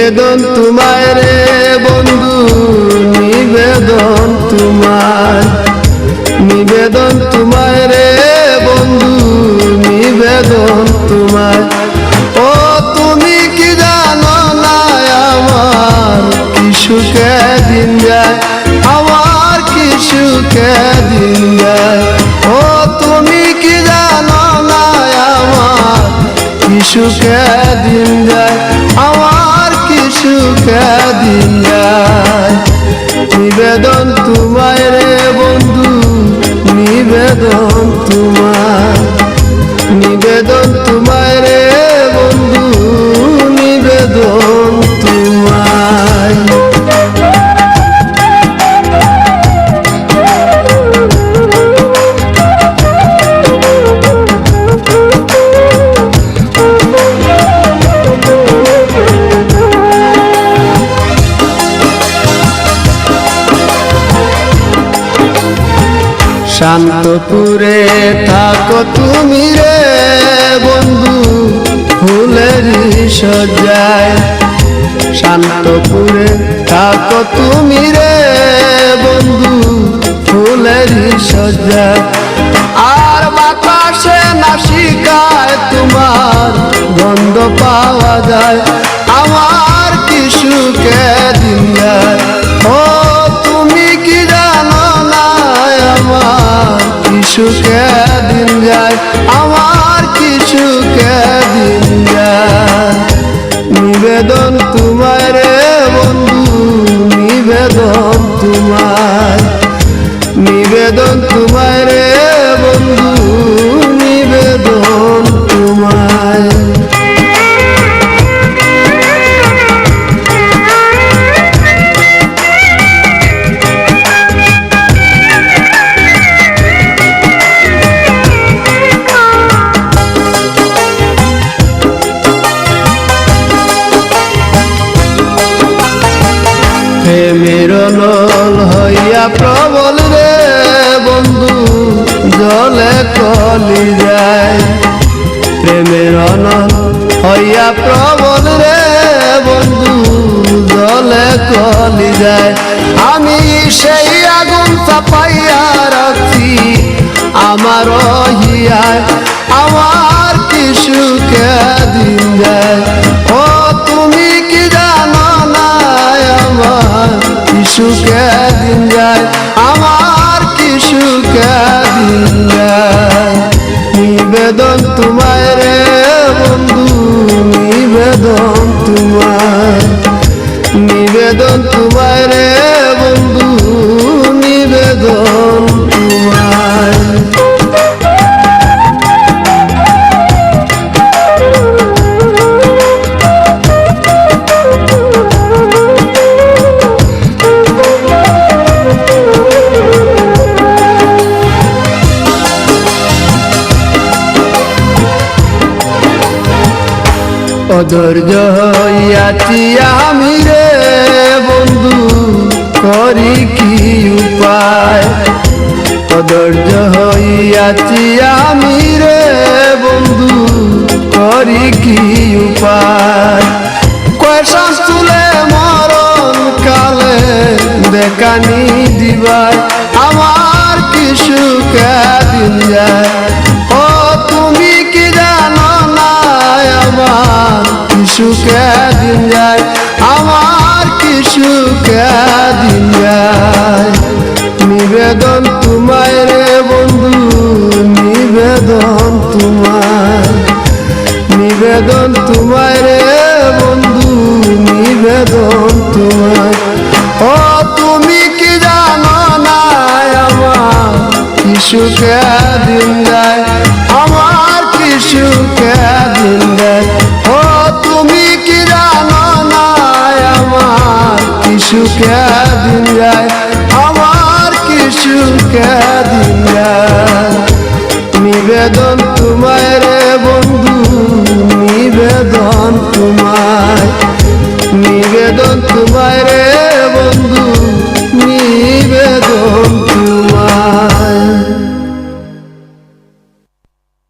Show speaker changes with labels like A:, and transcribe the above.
A: নিবেদন তোমায় রে বন্ধু, নিবেদন তোমায়, নিবেদন তোমায় রে বন্ধু, নিবেদন তোমায়। ও তুমি কি জানো না আমার কি সুখে দিন যায়, আমার কি সুখে দিন যায়। ও তুমি কি জানো না আমার কি সুখে দিন যায়, আমার কি সুখে দিন যায়। নিবেদন তোমায় রে বন্ধু, নিবেদন তোমায়, নিবেদন তোমায় রে বন্ধু, নিবেদন তোমায়। শান্তপুরে থাকো তুমি রে বন্ধু, ফুলেরই সজ্জায়। শান্তপুরে থাকো তুমি রে বন্ধু, ফুলেরই সজ্জায়। আর বাতাসে নাসিকায় তোমার গন্ধ পাওয়া যায়, আমার কি সুখে দিন যায়। ও তুমি কি জানো না আমার কি সুখে দিন যায়, আমার কি সুখে দিন যায়। নিবেদন তোমায় রে বন্ধু, নিবেদন তোমায়, নিবেদন তোমায় রে বন্ধু, নিবেদন তোমায়। প্রেমের নল হইয়া প্রবল রে বন্ধু, জলে কলি যায়। প্রেমের নল হইয়া প্রবল রে বন্ধু, জলে কলি যায়। আমি সেই আগুন চাপাইয়া রাখছি আমার হিয়ায়, আমার কি সুখে দিন যায়। ও তুমি কি জানো না আমার কি সুখে দিন যায়, আমার কি সুখে দিন যায়। নিবেদন তোমায় রে বন্ধু, নিবেদন তোমায়, নিবেদন তোমায় রে বন্ধু, নিবেদন তোমায়। অধৈর্য হইয়াছি আমি রে বন্ধু, করি কি উপায়। অধৈর্য হইয়াছি আমি রে বন্ধু, করি কি উপায়। কয়সান চুলে মরণ কালে দেখানি দিবাই, আমার কি সুখে দিন যায়। ও তুমি কি জানো না আমার কি সুখে দিন যায়, আমার কি সুখে দিন যায়। নিবেদন তোমায় রে বন্ধু, নিবেদন তোমায়, নিবেদন তোমায় রে বন্ধু, নিবেদন তোমায়। ও তুমি কি জানো না আমার কি সুখে দিন যায়, আমার কি সুখে দিন যায়। ও তুমি কি জানো না আমার কি সুখে দিন যায়, আমার কি সুখে দিন যায়। নিবেদন তোমায় রে বন্ধু, নিবেদন তোমায়, নিবেদন